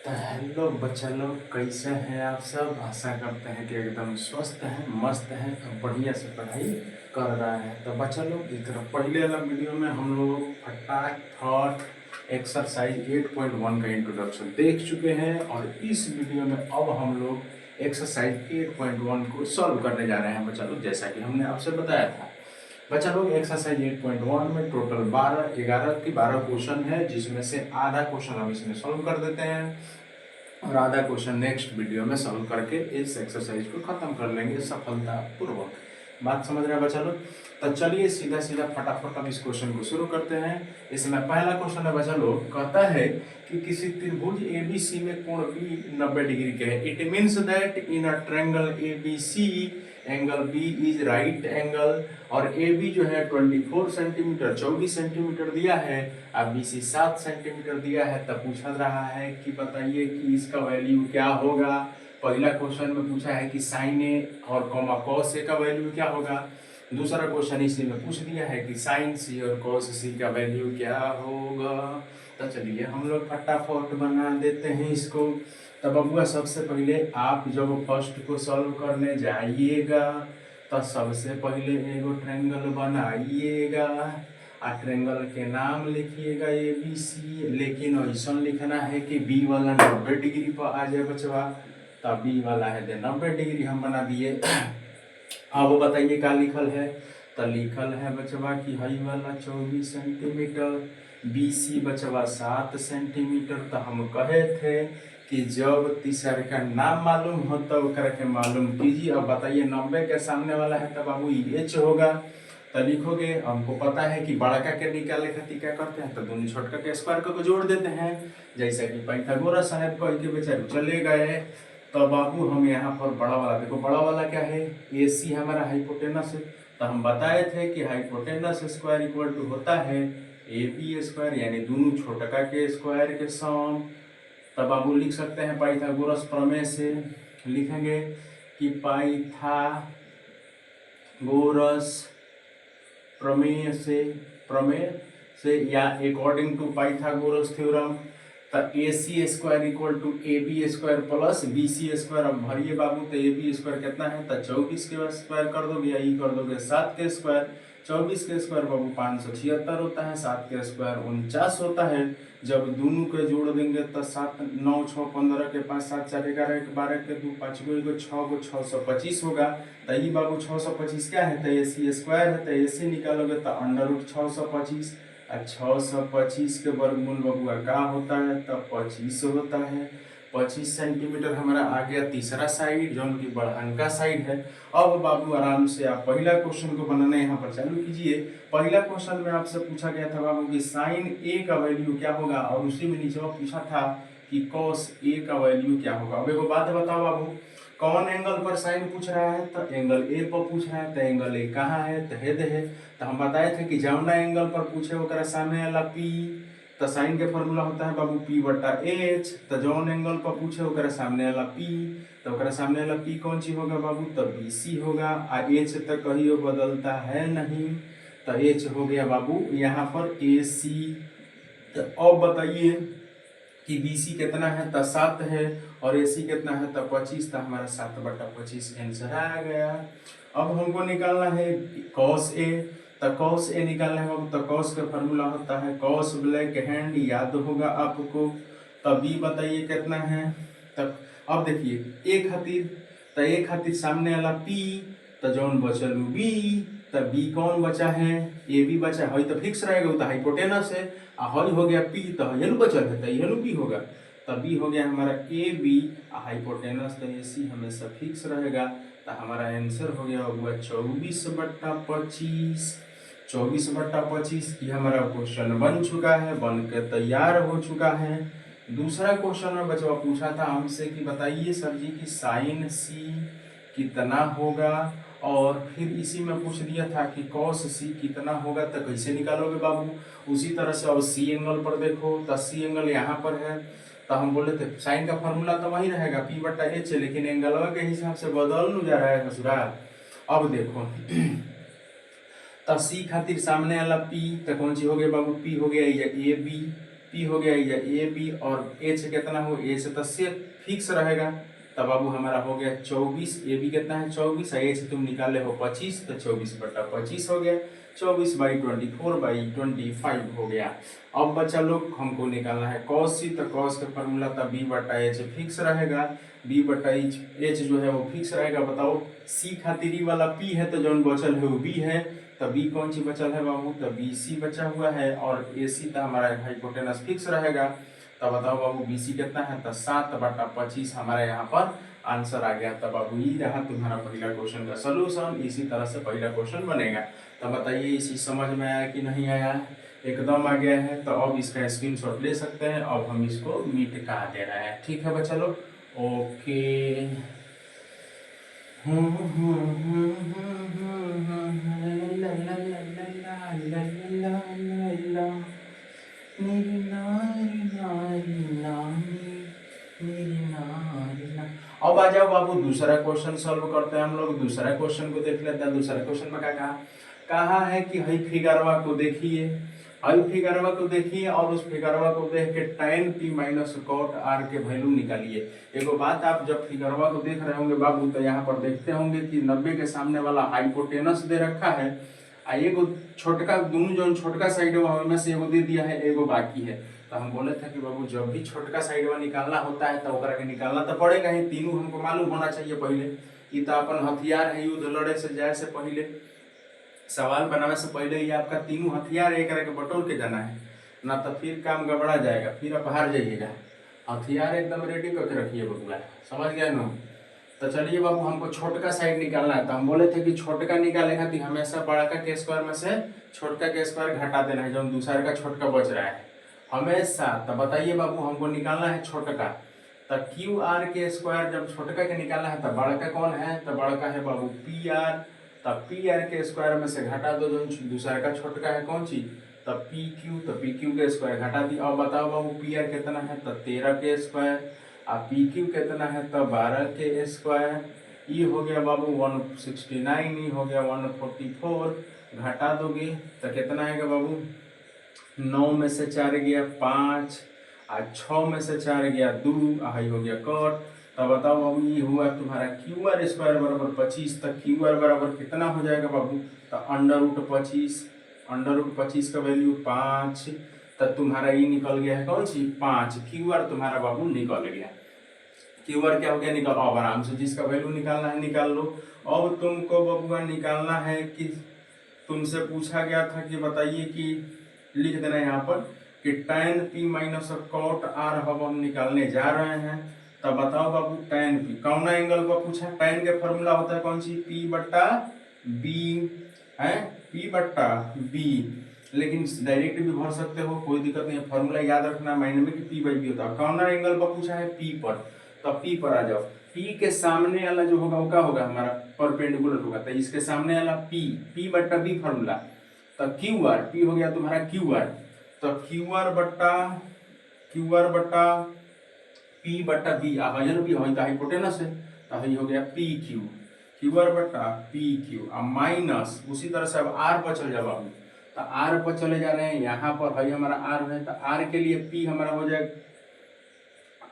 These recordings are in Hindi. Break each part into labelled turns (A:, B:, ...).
A: तो हेलो बच्चा लोग, कैसे हैं आप सब। आशा करते हैं कि एकदम स्वस्थ हैं, मस्त हैं और बढ़िया से पढ़ाई कर रहे हैं। तो बच्चा लोग, इस तरह पहले वाला वीडियो में हम लोग फटाफट एक्सरसाइज 8.1 का इंट्रोडक्शन देख चुके हैं और इस वीडियो में अब हम लोग एक्सरसाइज 8.1 को सॉल्व करने जा रहे हैं बच्चा लोग, जैसा कि हमने आपसे बताया था। बच्चा लोग, एक्सरसाइज 8.1 में टोटल 12 क्वेश्चन है, जिसमें से आधा क्वेश्चन हम इसमें सॉल्व कर देते हैं और आधा क्वेश्चन नेक्स्ट वीडियो में सॉल्व करके इस एक्सरसाइज को खत्म कर लेंगे सफलतापूर्वक। बात समझ रहे हैं बच्चा लोग। तो चलिए सीधा सीधा फटाफट अब इस क्वेश्चन को शुरू करते हैं। इसमें पहला क्वेश्चन है बच्चा लोग, कहता है कि किसी त्रिभुज एबीसी में कोण बी 90 डिग्री के है। It means that in a triangle ABC angle B is right angle, और ए बी जो है 24 सेंटीमीटर 24 सेंटीमीटर दिया है, अब बी सी 7 सेंटीमीटर दिया है। तब पूछा रहा है कि बताइए कि इसका वैल्यू क्या होगा। पहला क्वेश्चन में पूछा है कि साइन ए और कॉमा कॉस ए का वैल्यू क्या होगा। दूसरा क्वेश्चन इसी में पूछ दिया है कि साइन सी और कॉस सी का वैल्यू क्या होगा। तो चलिए हम लोग फटाफट बना देते हैं इसको। तब बबुआ, सबसे पहले आप जब फर्स्ट को सॉल्व करने जाइएगा तो सबसे पहले एगो ट्रायंगल बनाइएगा और ट्रायंगल के नाम लिखिएगा ए बी सी, लेकिन ऐसा लिखना है कि बी वाला 90 डिग्री पर आ जाए बचवा। तब बी वाला है 90 डिग्री हम बना दिए। अब बताइए क्या लिखल है। तो लिखल है बचवा कि हई वाला 24 सेंटीमीटर, बी सी बचवा 7 सेंटीमीटर। तो हम कहे थे कि जब तीसरा का नाम मालूम हो तो के मालूम कीजिए। अब बताइए 90 के सामने वाला है तो बाबू एच होगा। तो लिखोगे, हमको पता है कि बड़का के निकाले खातिर क्या करते हैं, तो दोनों छोटका के स्क्वायर को जोड़ देते हैं, जैसा कि पाइथागोरस साहब कह के बेचारे चले गए। तो बाबू हम यहाँ पर बड़ा वाला देखो, बड़ा वाला क्या है, ए सी हमारा हाइपोटेनस है। तो हम बताए थे कि हाइपोटेनस स्क्वायर इक्वल टू होता है ए बी स्क्वायर, यानी दोनों छोटका के स्क्वायर के सम। तब बाबू लिख सकते हैं पाइथागोरस प्रमेय से, लिखेंगे कि पाइथागोरस प्रमेय से या अकॉर्डिंग टू पाइथागोरस थ्योरम, तो A C square equal to A B square plus B C square. अब भरिए बाबू, तो ए बी स्क्वायर कितना है, तो 24 के स्क्वायर कर दोगे, यही कर दोगे 7 के स्क्वायर। 24 के स्क्वायर बाबू 576 होता है, 7 के स्क्वायर 49 होता है। जब दोनों के जोड़ देंगे तो 7 9 6 15 के 5 7 4 11 1 12 के 2 5 गो 1 6 गो 625 होगा। तो ये बाबू 625 क्या है, तो ए सी स्क्वायर है, तो ए सी निकालोगे तो अंडर रूट 625 और 625 के वर्गमूल बबुआ क्या होता है, तो 25 होता है। 25 सेंटीमीटर हमारा आ गया तीसरा साइड, जो उनकी बढ़ानका साइड है। अब बाबू आराम से आप पहला क्वेश्चन को बनाना यहाँ पर चालू कीजिए। पहला क्वेश्चन में आपसे पूछा गया था बाबू कि साइन ए का वैल्यू क्या होगा, और उसी में नीचे पूछा था कि कॉस ए का वैल्यू क्या होगा। अब एगो बात बताओ बाबू, कौन एंगल पर साइन पूछ रहा है, तो एंगल ए पर पूछ रहा है। तो एंगल ए कहाँ है, तो हेड है। तो हम बताए थे कि जौना एंगल पर पूछे ओकरा सामने वाला पी, तो साइन के फॉर्मूला होता है बाबू पी बटा एच। तो जौन एंगल पर पूछे ओकरा सामने वाला पी, तो ओकरा सामने वाला पी कौन सी होगा बाबू, तो बी सी होगा। आ एच तो कहियो बदलता है नहीं, तो एच हो गया बाबू यहाँ पर ए सी। तो अब बताइए कि बी सी कितना है, तो 7 है, और ए सी कितना है, तो 25। तो हमारा 7/25 आंसर आ गया। अब हमको निकालना है कॉस ए। तो कॉस ए निकालना है बाबू, तो कॉस का फॉर्मूला होता है कॉस ब्लैक हैंड, याद होगा आपको। तब बी बताइए कितना है। तब अब देखिए ए खातिर, तो ए खातिर सामने वाला पी, तो जौन बचल बी, तो बी कौन बचा है, ए बी बचा है, तो फिक्स रहेगा, तो हाइपोटेनस है। हल हो गया पी, तो हेनु बचल है, तो हेनु बी होगा। तब बी हो गया हमारा ए बी, हाइपोटेनस तो ए सी हमेशा फिक्स रहेगा। तो हमारा आंसर हो गया हुआ 24/25। 24/25 ये हमारा क्वेश्चन बन चुका है, बन के तैयार हो चुका है। दूसरा क्वेश्चन में बचवा पूछा था हमसे कि बताइए सर जी कि साइन सी कितना होगा, और फिर इसी में पूछ दिया था कि कॉस सी कितना होगा। तो कैसे निकालोगे बाबू, उसी तरह से अब सी एंगल पर देखो, तो सी एंगल यहाँ पर है। तो हम बोले थे साइन का फॉर्मूला तो वही रहेगा पी बटा एच, लेकिन एंगल के हिसाब से बदल नहीं जा रहा है ससुरा। अब देखो तो सी खातिर सामने वाला पी, तो कौन सी हो गया बाबू, पी हो गया ए बी। पी हो गया ए बी और एच कितना हो, एच तो से फिक्स रहेगा। तब बाबू हमारा हो गया 24, ए बी कितना है 24, एच तुम निकाले हो 25, तो 24/25 हो गया, 24/24/25 हो गया। अब बच्चा लोग हमको निकालना है कॉस सी, तो कॉस का फॉर्मूला था b/h फिक्स रहेगा, b/h जो है वो फिक्स रहेगा। बताओ सी खातिर ई वाला p है, तो जो बचल है वो b है, तो b कौन सी बचल है बाबू, तो बी सी बचा हुआ है, और ए सी तो हमारा हाइपोटेनस फिक्स रहेगा। तो बताओ बाबू बी सी कितना है, तो 7/25 हमारे यहाँ पर आंसर आ गया। तब बाबू ये रहा तुम्हारा पहला क्वेश्चन का सोल्यूशन। इसी तरह से पहला क्वेश्चन बनेगा। तो बताइए इसी समझ में आया कि नहीं आया, एकदम आ गया है। तो अब इसका स्क्रीनशॉट ले सकते हैं। अब हम इसको मिटा दे रहे हैं, ठीक है बच्चा लोग, ओके। अब आ जाओ बाबू दूसरा क्वेश्चन सॉल्व करते हैं हम लोग। दूसरा क्वेश्चन को देख लेते हैं। दूसरा क्वेश्चन में क्या कहा, कहा है कि हई फिगरवा को देखिए, हई फिगरवा को देखिए और उस फिगरवा को देख के tan p minus cot r के वैल्यू निकालिए। एगो बात, आप जब फिगरवा को देख रहे होंगे बाबू, तो यहाँ पर देखते होंगे कि 90 के सामने वाला हाइपोटेनस दे रखा है, आ एगो छोटका दोनों जो छोटका साइड में से एगो दे दिया है, एगो बाकी है। तो हम बोले थे कि बाबू जब भी छोटका साइड में निकालना होता है तो ओकरा के निकालना तो पड़ेगा ही, तीनों हमको मालूम होना चाहिए पहले। ये तो अपन हथियार है, युद्ध लड़े से जाए से पहले, सवाल बनाने से पहले ही आपका तीनों हथियार एक करके बटोर के जाना है, ना तो फिर काम गड़बड़ा जाएगा, फिर आप हार जाइएगा। हथियार एकदम रेडी करके रखिए बबुआ, समझ गए ना। तो चलिए बाबू हमको छोटका साइड निकालना है। तो हम बोले थे कि छोटका निकाले खातिर हमेशा बड़का के स्क्वायर में से छोटका के स्क्वायर घटा देना है, जो दूसरे का छोटका बच रहा है हमेशा। तो बताइए बाबू हमको निकालना है छोटका, तो क्यू आर के स्क्वायर जब छोटका के निकालना है तो बड़का कौन है, तो बड़का है बाबू पी आर। तब पी आर के स्क्वायर में से घटा दो जो दूसरे का छोटका है कौन सी, तब पी क्यू, तो पी क्यू के स्क्वायर घटा दी। अब बताओ बाबू पी आर कितना है, तो 13 के स्क्वायर, और पी क्यू कितना है, तो 12 के स्क्वायर। ई हो गया बाबू 169, ई हो गया 144, घटा दोगे तो कितना आएगा बाबू, 9 में से 4 गया 5, और 6 में से 4 गया 2, आई हो गया कट। तब बताओ बाबू ये हुआ तुम्हारा क्यू आर स्क्वायर बराबर 25। तक क्यू आर बराबर कितना हो जाएगा बाबू, तो √25, √25 का वैल्यू 5। तब तुम्हारा ये निकल गया है कौन सी 5, क्यू आर तुम्हारा बाबू निकल गया। क्यू आर क्या हो गया, निकल। अब आराम से जिसका वैल्यू निकालना है निकाल लो। अब तुमको बबुआ निकालना है कि तुमसे पूछा गया था कि बताइए कि लिख देना यहाँ पर कि tan p minus cot r हम निकालने जा रहे हैं। तब बताओ बाबू tan p कौन एंगल को पूछा, tan के फॉर्मूला होता है कौन सी, p/b है, p/b। लेकिन डायरेक्ट भी भर सकते हो, कोई दिक्कत नहीं है, फॉर्मूला याद रखना माइंड में कि p/b होता है। कौन एंगल पर पूछा है, p पर। तब p पर आ जाओ, p के सामने वाला जो होगा वो क्या होगा, हमारा परपेंडिकुलर होगा, तो इसके सामने वाला p/b फॉर्मूला। तो क्यू आर, पी हो गया तुम्हारा क्यू आर, तो क्यू आर बट्टा p/b आयोजन भी होता है हाइपोटेनस है, तो ये हो गया पी क्यू, क्यू आर बट्टा पी क्यू, अब माइनस उसी तरह से अब आर पर चल जाओ बाबू। तो आर पर चले जा रहे हैं, यहाँ पर भाई हमारा आर है, तो आर के लिए पी हमारा हो जाए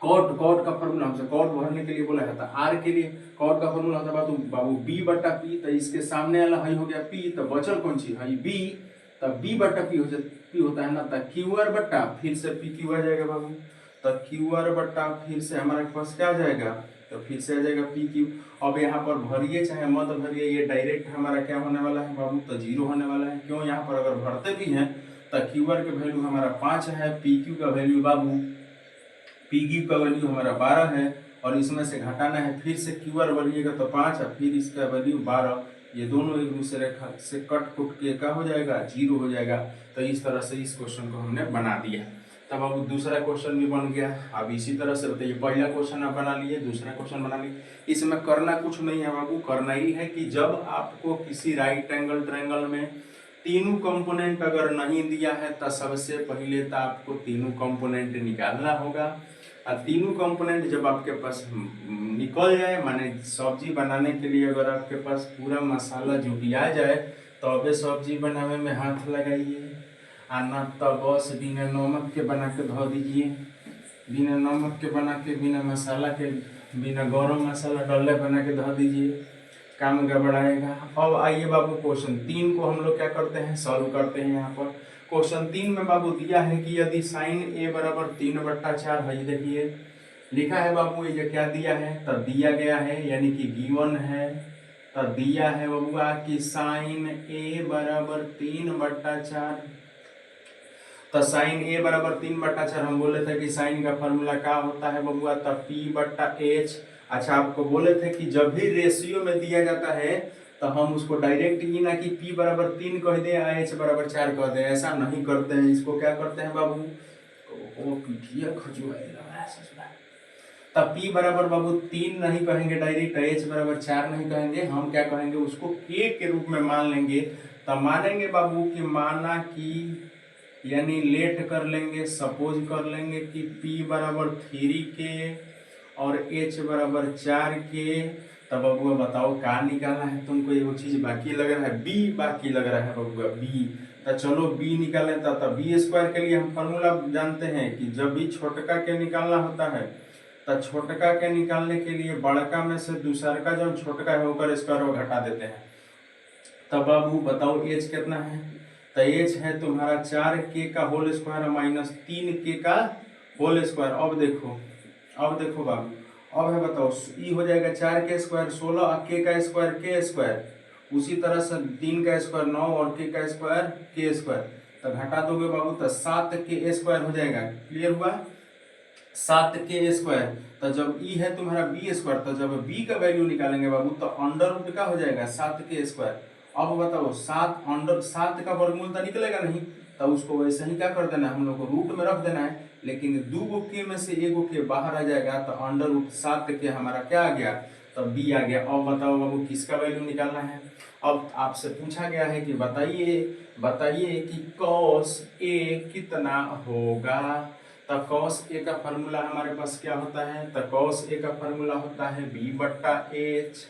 A: कॉट का फॉर्मूला, हमसे कॉट भरने के लिए बोला है, तो आर के लिए कॉट का फॉर्मूला होता है बाबू b/p। तो इसके सामने वाला हई हो गया p, तो बचल कौन सी हई b, तो b/p हो जाए, p होता है ना, तो क्यू आर बट्टा फिर से पी क्यू आ जाएगा बाबू। तो क्यू आर बट्टा फिर से हमारे पास क्या आ जाएगा, तो फिर से आ जाएगा पी क्यू। अब यहाँ पर भरिए चाहे मत भरिए, ये डायरेक्ट हमारा क्या होने वाला है बाबू, तो 0 होने वाला है। क्यों, यहाँ पर अगर भरते भी हैं तो क्यू आर का वैल्यू हमारा 5 है, पी क्यू का वैल्यू बाबू, पी क्यू का वैल्यू हमारा 12 है, और इसमें से घटाना है, फिर से क्यू आर भरिएगा तो 5 है, फिर इसका वैल्यू 12, ये दोनों एक दूसरे से कट कुट के क्या हो जाएगा, 0 हो जाएगा। तो इस तरह से इस क्वेश्चन को हमने बना दिया। तब अब दूसरा क्वेश्चन भी बन गया। अब इसी तरह से बताइए, पहला क्वेश्चन आप बना लिए, दूसरा क्वेश्चन बना लिए। इसमें करना कुछ नहीं है बाबू, करना ही है कि जब आपको किसी राइट एंगल ट्रायंगल में तीनों कंपोनेंट अगर नहीं दिया है तो सबसे पहले तो आपको तीनों कंपोनेंट निकालना होगा। और तीनों कंपोनेंट जब आपके पास निकल जाए, माने सब्जी बनाने के लिए अगर आपके पास पूरा मसाला जुटिया जाए, तो अबे सब्जी बनाने में हाथ लगाइए। आना तो बस बिना नमक के बना के धो दीजिए, बिना नमक के बना के, बिना मसाला के, बिना गरम मसाला डाले बना के धो दीजिए, काम गड़बड़ाएगा। अब आइए बाबू क्वेश्चन 3 को हम लोग क्या करते हैं, सॉल्व करते हैं। यहाँ पर क्वेश्चन 3 में बाबू दिया है कि यदि साइन ए बराबर 3/4 है, देखिए लिखा है बाबू, ये क्या दिया है, तब दिया गया है यानी कि गिवन है, तब दिया है बबुआ कि साइन ए बराबर 3/4। तो साइन ए बराबर 3/4 हम बोले थे कि साइन का फॉर्मूला क्या होता है बबुआ, तब P/H। अच्छा आपको बोले थे कि जब भी रेशियो में दिया जाता है तो हम उसको डायरेक्ट ही ना कि P बराबर 3 कह दे H बराबर 4 कह दे, ऐसा नहीं करते हैं। इसको क्या करते हैं बाबू, वो पीठिया खजुआएगा। तब P बराबर बाबू 3 नहीं कहेंगे डायरेक्ट, H बराबर 4 नहीं कहेंगे, हम क्या कहेंगे उसको K के रूप में मान लेंगे। तब मानेंगे बाबू कि माना कि यानी लेट कर लेंगे, सपोज कर लेंगे कि P बराबर 3K और H बराबर 4K। तब बबुआ बताओ क्या निकाला है तुमको, ये चीज बाकी लग रहा है, B बाकी लग रहा है बबुआ, B। तो चलो B निकाले। तब B² के लिए हम फॉर्मूला जानते हैं कि जब भी छोटका के निकालना होता है तो छोटका के निकालने के लिए बड़का में से दूसरा का जो छोटका है होकर स्क्वायर वो घटा देते हैं। तब बाबू बताओ H कितना है, तो H है तुम्हारा 4K का होल स्क्वायर माइनस 3K का होल स्क्वायर। अब देखो बाबू, अब है बताओ, ई हो जाएगा 4K स्क्वायर 16 और K का स्क्वायर K स्क्वायर, उसी तरह से 3 का स्क्वायर 9 और K का स्क्वायर K स्क्वायर। तो घटा दोगे बाबू तो 7K स्क्वायर हो जाएगा। क्लियर हुआ, 7K स्क्वायर। तो जब ई है तुम्हारा B² तो जब B का वैल्यू निकालेंगे बाबू तो अंडर रूट का हो जाएगा 7K स्क्वायर। अब बताओ 7 का वर्गमूल तो निकलेगा नहीं, तो उसको वैसे ही क्या कर देना है, हम लोग को रूट में रख देना है। लेकिन 2 K में से 1 K बाहर आ जाएगा तो अंडर रूट 7K हमारा क्या आ गया, तो B आ गया। अब बताओ बाबू किसका वैल्यू निकालना है। अब आपसे पूछा गया है कि बताइए कि cos A कितना होगा। तो cos A का फॉर्मूला हमारे पास क्या होता है, तो cos A का फॉर्मूला होता है B/H।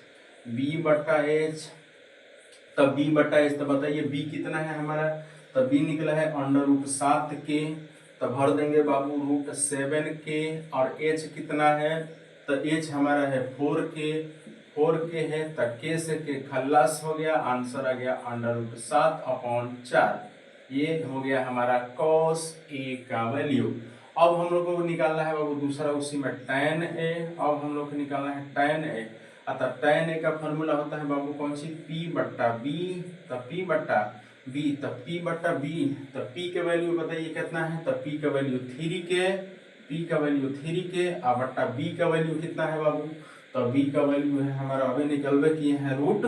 A: तब B/H, तो बताइए B कितना है हमारा, तो B निकला है अंडर रूट 7K। तो भर देंगे बाबू रूट 7K और H कितना है, तो H हमारा है 4K है, तो K से K खल्लास हो गया, आंसर आ गया अंडर रूट 7/4। ये हो गया हमारा cos A का वैल्यू। अब हम लोग को निकालना है बाबू दूसरा उसी में tan A। अब हम लोग को निकालना है tan A। अतः tan A का फॉर्मूला होता है बाबू कौन सी, P/B। तब P के वैल्यू बताइए कितना है, तब P का वैल्यू 3K और बट्टा B का वैल्यू कितना है बाबू, तो B का वैल्यू है हमारा अभी निकलवे किए हैं रूट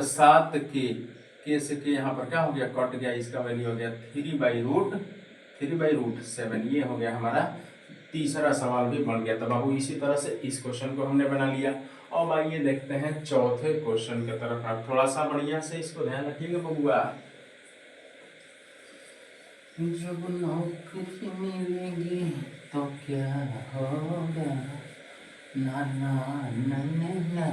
A: 7K। K से K यहाँ पर क्या हो गया, कट गया, इसका वैल्यू हो गया 3/√7। ये हो गया हमारा तीसरा सवाल भी बन गया। तो बाबू इसी तरह से इस क्वेश्चन को हमने बना लिया। अब आइए देखते हैं चौथे क्वेश्चन की तरफ। आप थोड़ा सा बढ़िया से इसको ध्यान रखिएगा बबुआ। जब नौकरी मिलेगी तो क्या होगा, ना ना ना ना ना।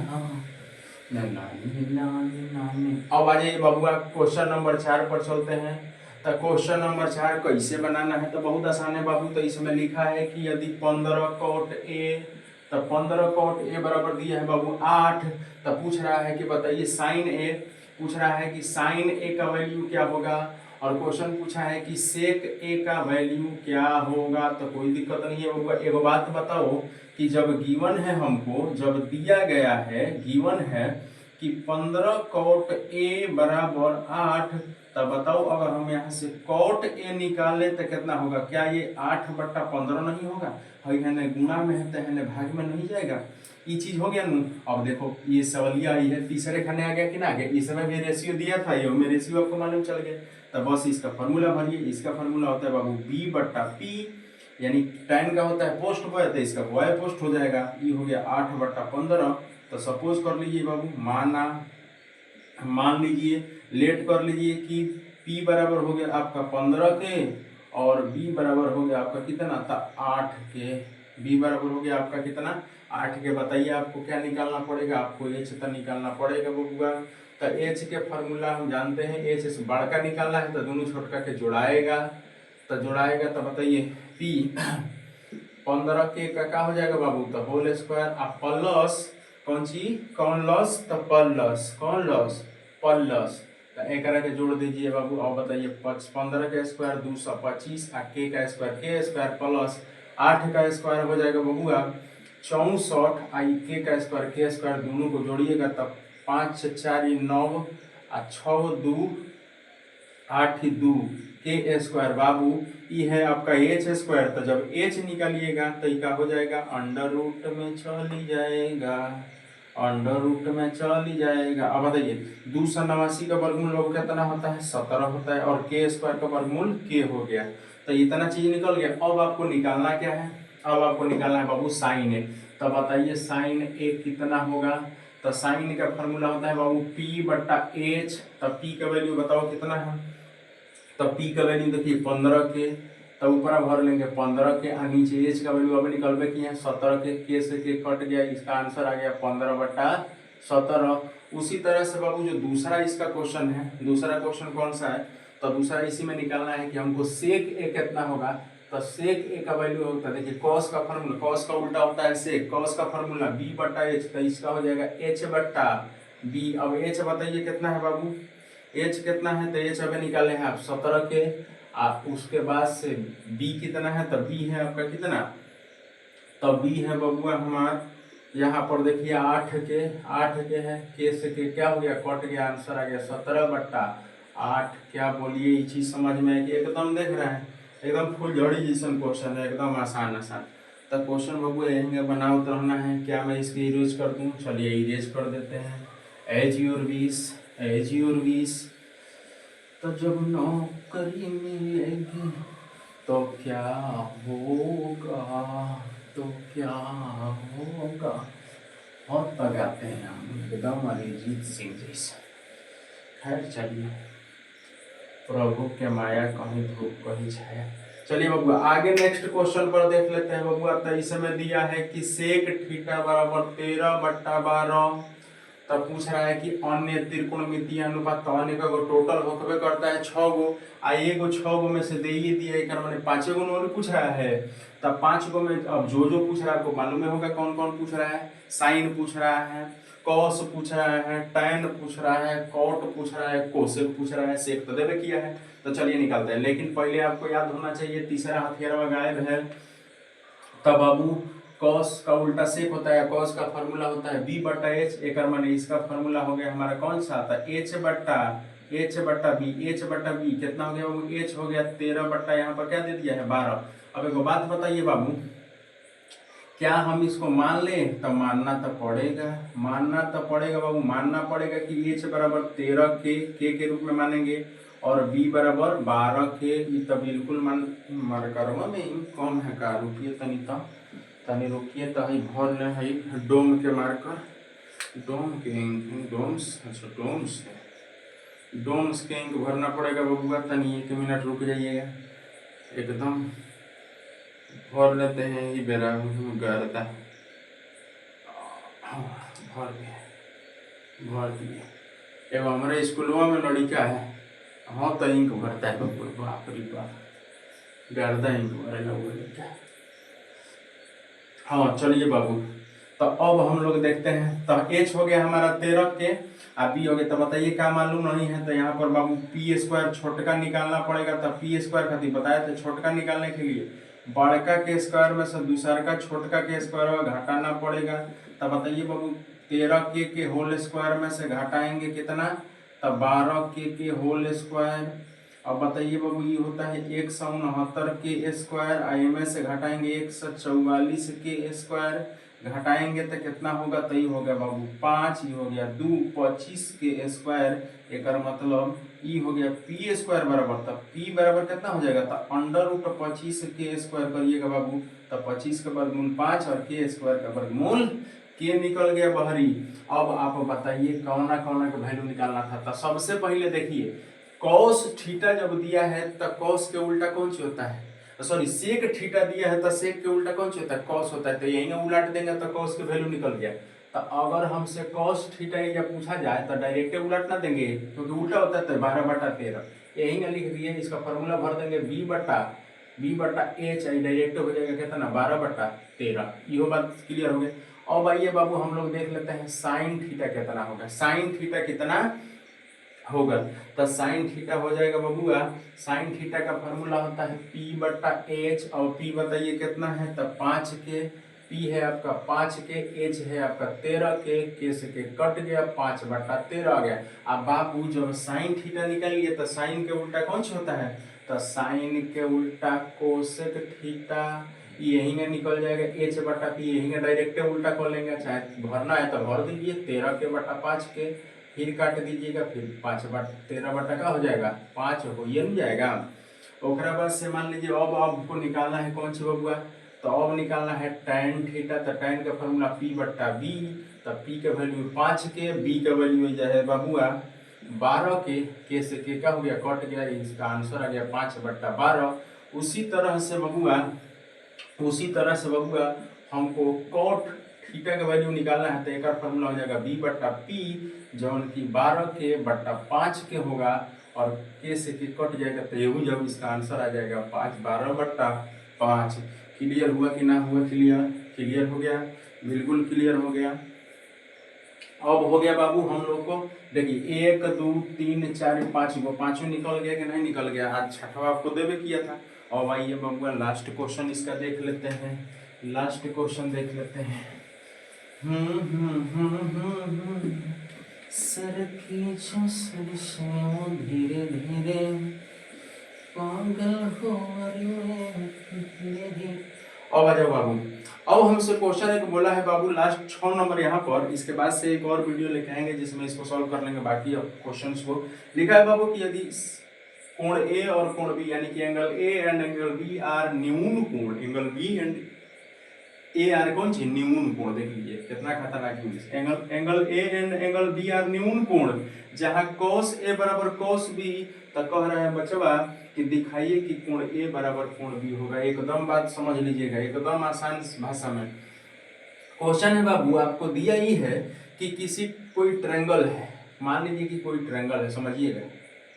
A: अब आ जाइए बबुआ क्वेश्चन नंबर 4 पर चलते हैं। तो क्वेश्चन नंबर 4 कैसे बनाना है, तो बहुत आसान है बाबू। तो इसमें लिखा है कि यदि 15 cot A, तो 15 cot A बराबर दिया है बाबू 8। तो पूछ रहा है कि बताइए साइन A, पूछ रहा है कि साइन A का वैल्यू क्या होगा, और क्वेश्चन पूछा है कि सेक A का वैल्यू क्या होगा। तो कोई दिक्कत नहीं है बाबू। एक बात बताओ कि जब गिवन है, हमको जब दिया गया है, गिवन है कि 15 cot A बराबर 8, तब बताओ अगर हम यहाँ से cot A निकाले तो कितना होगा, क्या ये 8/15 नहीं होगा, है गुणा में है तो है भाग में नहीं जाएगा। ये चीज हो गया नू। अब देखो ये सवालिया आई है, तीसरे खाने आ गया कि ना आ गया, इसमें भी रेशियो दिया था, ये में रेशियो आपको मालूम चल गया। तो बस इसका फॉर्मूला भरिए। इसका फॉर्मूला होता है बाबू B/P, यानी tan का होता है पोस्ट बॉय, तो इसका बॉय पोस्ट हो जाएगा। ये हो गया 8/15। तो सपोज कर लीजिए बाबू, मान लीजिए, लेट कर लीजिए कि P बराबर हो गया आपका 15K और B बराबर हो गया आपका कितना था 8K। B बराबर हो गया आपका कितना 8K। बताइए आपको क्या निकालना पड़ेगा, आपको H तो निकालना पड़ेगा बबुआ। तो एच के फार्मूला हम जानते हैं, एच से बड़का निकालना है तो दोनों छोटका के जोड़ाएगा, तो बताइए पी 15 के का हो जाएगा बाबू, तो होल स्क्वायर आप प्लस कौन चीज कौन लॉस, तो प्लस कौन लॉस प्लस, तो एक के जोड़ दीजिए बाबू। अब बताइए 15 का स्क्वायर 225 आ के स्क्वायर प्लस 8 का स्क्वायर हो जाएगा बबुआ 64 आई के स्क्वायर दोनों को जोड़िएगा तब 5 4 9 आ 6 2 8 2 के स्क्वायर बाबू ये है आपका एच स्क्वायर। तो जब एच निकालिएगा तो क्या हो जाएगा अंडर रूट में चली जाएगा, अंडर रूट में चली जाएगा। अब बताइए 289 का वर्गमूल लोग कितना होता है 17 होता है और के स्क्वायर का वर्गमूल के हो गया, तो इतना चीज निकल गया। अब आपको निकालना क्या है, अब आपको निकालना है बाबू साइन ए। तो बताइए साइन ए कितना होगा, तो साइन का फॉर्मूला होता है बाबू पी बट्टा एच। तो पी का वैल्यू बताओ कितना है, तो पी का वैल्यू देखिए 15 के, तो ऊपर भर लेंगे 15 के और नीचे एच का वैल्यू अभी निकलबे किए हैं 17 के से के कट गया, इसका आंसर आ गया 15 बट्टा 17। उसी तरह से बाबू जो दूसरा इसका क्वेश्चन है, दूसरा क्वेश्चन कौन सा है, तो दूसरा इसी में निकालना है कि हमको सेक ए कितना होगा। तो सेक ए का वैल्यू होता है देखिए कॉस का फॉर्मूला, कॉस का उल्टा होता है सेक, कॉस का फॉर्मूला बी बट्टा एच, तो इसका हो जाएगा एच बट्टा बी। अब एच बताइए कितना है बाबू, एच कितना है, तो एच अभी निकाले हैं आप 17 के, आप उसके बाद से बी कितना है, तो बी है आपका कितना, तो बी है बबुआ हमारा यहाँ पर देखिए 8 के है, के से के क्या हो गया कट गया, आंसर आ गया 17 बट्टा 8। क्या बोलिए ये चीज समझ में है कि एकदम देख रहे हैं एकदम फुलझड़ी जैसा क्वेश्चन है, एकदम आसान आसान। तो क्वेश्चन बबुआ यहीं बनाओ तो रहना है। क्या मैं इसको इरेज कर दूं, चलिए इरेज कर देते हैं। एज योर विश, तो जब नौकरी मिलेगी तो क्या होगा, तो क्या होगा, बहुत बगाते हैं हम एकदम अरिजीत सिंह जैसा। खैर चलिए, प्रभु के माया कहीं धूप कहीं छाया। चलिए बबुआ आगे नेक्स्ट क्वेश्चन पर देख लेते हैं बबुआ। तो इसमें दिया है कि सेक थीटा बराबर 13 बट्टा 12, तब पूछ रहा है कि अन्य त्रिकोणमितीय अनुपात, तो अन्य का टोटल होकबे करता है 6 गो, आ एगो 6 गो में से दे ही दिया एक मैंने 5 गो नंबर पूछ रहा है। तब 5 गो में अब जो पूछ रहा है आपको मालूम होगा कौन कौन पूछ रहा है, साइन पूछ रहा है, कॉस पूछ रहा है, टैन पूछ रहा है, कॉट पूछ रहा है, कोसेक पूछ रहा है, सेक तो देवे किया है। तो चलिए निकालते हैं, लेकिन पहले आपको याद होना चाहिए तीसरा हथियार गायब है। तब बाबू कॉस का उल्टा सेक होता है, कॉस का फार्मूला होता है बी बट्टा एच, एक माने इसका फार्मूला हो गया हमारा कौन सा था एच बट्टा बी। एच बट्टा बी कितना हो गया बाबू, एच हो गया 13 बट्टा यहाँ पर क्या दे दिया है 12। अब एक बात बताइए बाबू, क्या हम इसको मान लें, तो मानना तो पड़ेगा, बाबू मानना पड़ेगा कि एच बराबर 13 के रूप में मानेंगे और बी बराबर 12 के, ये तो बिल्कुल मार्कर में कम है का, रुकिए तनी रुकिए तो है भर ले है डोम के मार्कर, डोम के डोम्स, अच्छा डोम्स के इंक भरना पड़ेगा बबुआ, तनी 1 मिनट रुक जाइएगा, एकदम भर लेते हैं ये बेरा गर्दा भर दिए। एवं हमारे स्कूलों में लड़का है, हाँ तो इंक भरता है बबुआ, बाप रे बाप गर्दा इंक भरेगा वो लड़का। हाँ चलिए बाबू, तो अब हम लोग देखते हैं। तो एच हो गया हमारा 13 के, बी हो गया, तो बताइए क्या मालूम नहीं है, तो यहाँ पर बाबू पी स्क्वायर छोटका निकालना पड़ेगा। तो पी स्क्वायर खातिर बताया थे छोटका निकालने के लिए बड़का के स्क्वायर में से दूसरा का छोटका के स्क्वायर घटाना पड़ेगा। तो बताइए बाबू 13 के होल स्क्वायर में से घटाएंगे कितना, तो 12 के होल स्क्वायर। अब बताइए बाबू ये होता है 169 के स्क्वायर, में से घटाएंगे 144 के स्क्वायर, घटाएंगे तो कितना होगा, तो ये हो गया बाबू 5, ये हो गया 2 25 के स्क्वायर, एक मतलब ई हो गया पी स्क्वायर बराबर, तब पी बराबर कितना हो जाएगा, तो अंडर रूट 25 के स्क्वायर करिएगा बाबू, तो 25 का वर्गमूल 5 और के स्क्वायर का वर्गमूल के निकल गया बहरी। अब आप बताइए कौना कौना का वैल्यू निकालना था। तो सबसे पहले देखिए कॉस थीटा जब दिया है तो कॉस के उल्टा कौन सी होता है, सॉरी सेक थीटा दिया है तो सेक के उल्टा कौन सी होता है, कॉस होता है। तो यही ना उलट देंगे तो कॉस के वैल्यू निकल गया। तो अगर हमसे cos थीटा जब पूछा जाए तो डायरेक्ट उलट ना देंगे, क्योंकि उल्टा होता है तो 12/13 यही ना लिख दिए। इसका फॉर्मूला भर देंगे b/a डायरेक्ट हो जाएगा कितना 12/13। ये बात क्लियर हो गई। अब आइए बाबू हम लोग देख लेते हैं साइन थीटा कितना होगा। साइन थीटा कितना होगा तो साइन थीटा हो जाएगा बबुआ, साइन थीटा का फॉर्मूला होता है p/h और p बताइए कितना है तो 5 के, p है आपका 5 के, h है आपका 13 के से के कट गया 5/13 आ गया। अब बाबू जब साइन थीटा निकालिए तो साइन के उल्टा कौन सा होता है तो साइन के उल्टा कोसेक थीटा, यही में निकल जाएगा h/p, यही में डायरेक्ट उल्टा कर लेंगे, चाहे भरना है तो भर दीजिए 13 के बटा 5 के, फिर काट दीजिएगा, फिर 5/13 का हो जाएगा 5 हो ये नहीं जाएगा। ओकरा बाद से मान लीजिए अब आपको निकालना है कौन सी बबुआ तो अब निकालना है tan थीटा। तो tan का फॉर्मूला p/b, तो p का वैल्यू 5 के, b का वैल्यू है बबुआ 12 के से के का हो गया कट गया, इसका आंसर आ गया 5/12। उसी तरह से बबुआ हमको cot थीटा का वैल्यू निकालना है तो एक फॉर्मूला हो जाएगा b/p जौन की 12 के बटा 5 के होगा और के से के कट जाएगा तो यही जब इसका आंसर आ जाएगा 12/5। क्लियर हुआ कि ना हुआ? क्लियर हो गया, बिल्कुल क्लियर हो गया। अब हो गया बाबू हम लोग को देखिए 1 2 3 4 5 वो पांचों निकल गया कि नहीं निकल गया, आज छठवा आपको देवे किया था। अब आइए बाबू लास्ट क्वेश्चन इसका देख लेते हैं, लास्ट क्वेश्चन देख लेते हैं। सर खींचो सर से धीरे धीरे पागल हो धीरे। अब आ जाओ बाबू, अब हमसे क्वेश्चन एक बोला है बाबू लास्ट 6 नंबर यहाँ पर, इसके बाद से एक और वीडियो लेके आएंगे जिसमें इसको सॉल्व कर लेंगे बाकी क्वेश्चंस को। लिखा है बाबू कि यदि कोण ए और कोण बी यानी कि angle A and angle B are न्यून कोण, angle B and A are कौन सी न्यून कोण, देख लीजिए कितना खतरनाक English. Angle A and angle B are न्यून कोण जहां cos ए बराबर cos बी, तो कह रहा है बच्चा कि दिखाइए कि कोण ए बराबर कोण बी होगा। एकदम बात समझ लीजिएगा, एकदम आसान भाषा में क्वेश्चन है बाबू। आपको दिया ही है कि किसी कोई ट्रायंगल है, मान लीजिए कि कोई ट्रायंगल है, समझिएगा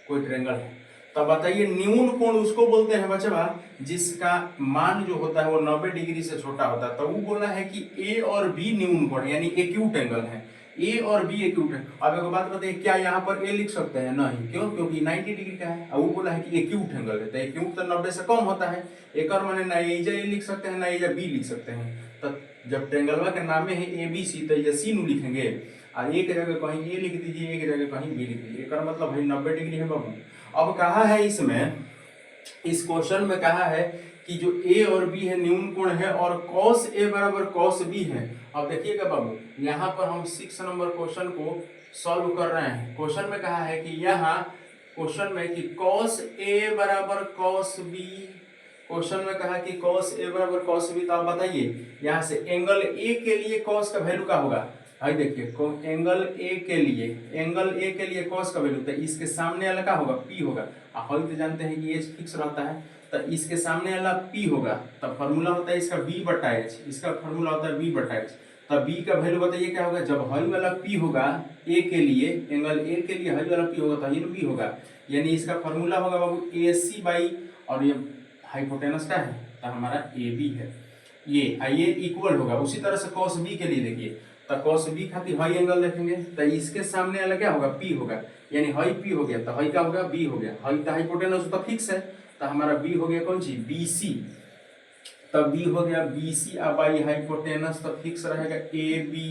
A: कोई ट्रायंगल है, तो बताइए न्यून कोण उसको बोलते हैं बच्चा जिसका मान जो होता है वो 90 डिग्री से छोटा होता है। तो वो बोला है कि ए और बी न्यून कोण यानी एक्यूट एंगल है, ए और बी एक्यूट है। अब एक बात बताइए क्या यहाँ पर ए लिख सकते हैं? नहीं, क्यों? क्योंकि 90 डिग्री का है। अब वो बोला है कि एक्यूट एंगल है, तो एक्यूट तो 90 से कम होता है, एक और माने ना एजा ए लिख सकते हैं ना एजा बी लिख सकते हैं। तो जब ट्रायंगलवा के नाम में है ए बी सी तो ये सी नु लिखेंगे, और एक जगह कहीं ए लिख दीजिए, एक जगह कहीं बी लिख दीजिए, एक मतलब भाई 90 डिग्री है बाबू। अब कहा है इसमें, इस क्वेश्चन में कहा है कि जो ए और बी है न्यून कोण है और cos ए बराबर cos बी है। अब देखिएगा बाबू यहाँ पर हम 6 नंबर क्वेश्चन को सॉल्व कर रहे हैं। क्वेश्चन में कहा है कि यहाँ क्वेश्चन में कि cos ए बराबर cos बी, क्वेश्चन में कहा कि cos ए बराबर cos बी, तो आप बताइए यहाँ से एंगल ए के लिए cos का वैल्यू क्या होगा? भाई देखिए एंगल ए के लिए cos का वैल्यू, तो इसके सामने वाला क्या होगा? p होगा। आप तो जानते हैं कि h फिक्स रहता है, तो इसके सामने वाला p होगा, तब फार्मूला होता है इसका b/h, इसका फार्मूला होता है b/h। तब b का वैल्यू बताइए क्या होगा? जब हाई वाला p होगा a के लिए, एंगल a के लिए हाई वाला p होगा तो ये b होगा, यानी इसका फार्मूला होगा बाबू AC बाई, और ये हाइपोटेनस का है तो हमारा AB है, ये इक्वल होगा। उसी तरह से cos b के लिए देखिए, तो cos b खातिर हाई एंगल देखेंगे तो इसके सामने वाला क्या होगा? p होगा, यानी हाई p हो गया, तो हाई क्या होगा? b हो गया। हाई तो हाइपोटेनस तो फिक्स है, तो हमारा b हो गया कौन सी? BC। तब b हो गया BC, अब बाई हाइपोटेनस तो फिक्स रहेगा AB,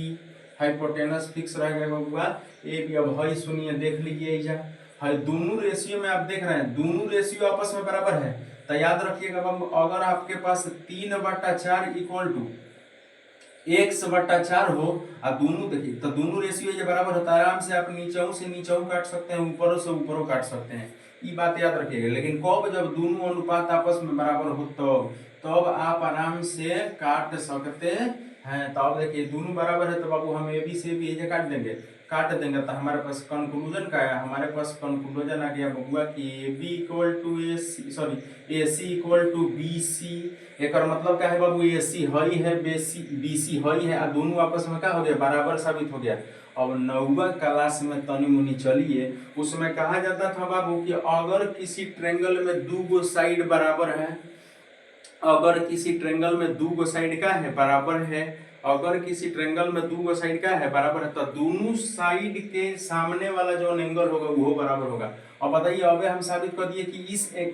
A: हाइपोटेनस फिक्स रहेगा बाबूआ AB। अब हाई सुनिए देख लीजिए इजा, हाई दोनों रेशियो में आप देख रहे हैं दोनों रेशियो आपस में बराबर है, तो याद रखिएगा बाबू अगर आपके पास 3/4 इक्वल टू x/4 हो और दोनों देखिए तो दोनों रेशियो ये बराबर होता है, आराम से आप नीचों से नीचों काट सकते हैं, ऊपरों से ऊपरों काट सकते हैं, ये बात याद रखिएगा। लेकिन कब? जब दोनों अनुपात आपस में बराबर हो तब आप आराम से काट सकते हैं। तो अब देखिए दोनों बराबर है तो बाबू हम AB से भी ये काट देंगे, काट देंगे तो हमारे पास कंक्लूजन का है, हमारे पास कंक्लूजन आ गया बबुआ कि A B equal to A C, sorry A C equal to B C. एक और मतलब क्या है बाबू, ए सी हई है, बी सी हई है, और दोनों आपस में क्या हो गया, बराबर साबित हो गया। अब 9वीं क्लास में तनी मुनी चलिए, उसमें कहा जाता था बाबू कि अगर किसी ट्रेंगल में दो गो साइड बराबर है, अगर किसी ट्रेंगल में दो गो साइड का है बराबर है, अगर किसी ट्रेंगल में दो गो साइड का है बराबर है, तो दोनों साइड के सामने वाला जो एंगल होगा वो बराबर होगा। और बताइए, अबे हम साबित कर दिए कि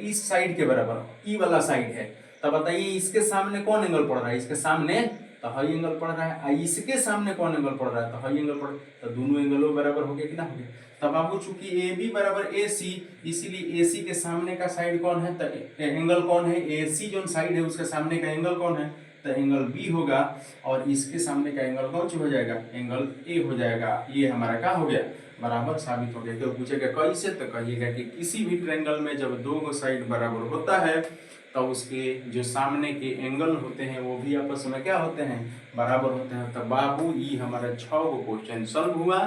A: इस साइड के बराबर ई वाला साइड है, तो बताइए इसके सामने कौन एंगल पड़ रहा है, इसके सामने तो हाई एंगल पड़ रहा है, इसके सामने कौन एंगल पड़ रहा है, तो हाई एंगल पड़ रहा है, तो दोनों एंगलों बराबर हो गया कि ना हो गया। तब बाबू चूंकि ए बी बराबर ए सी, इसीलिए ए सी के सामने का साइड कौन है, तो एंगल कौन है, ए सी जो साइड है उसके सामने का एंगल कौन है, तो एंगल बी होगा, और इसके सामने का एंगल कौन सा हो जाएगा, एंगल ए हो जाएगा। ये हमारा क्या हो गया, बराबर साबित हो गया। तो पूछेगा कैसे, तो कहिएगा कि किसी भी ट्रायंगल में जब दो गो साइड बराबर होता है तो उसके जो सामने के एंगल होते हैं वो भी आपस में क्या होते हैं, बराबर होते हैं। तो बाबू ये हमारा 6 गो क्वेश्चन सॉल्व हुआ।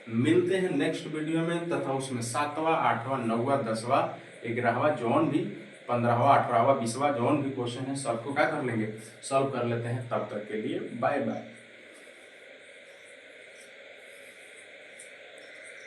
A: मिलते हैं नेक्स्ट वीडियो में, तथा उसमें 7वां 8वां 9वां 10वां 11वां जौन भी 15वां 18वां 20वां जौन भी क्वेश्चन है सबको क्या कर लेंगे, सॉल्व कर लेते हैं। तब तक के लिए बाय बाय।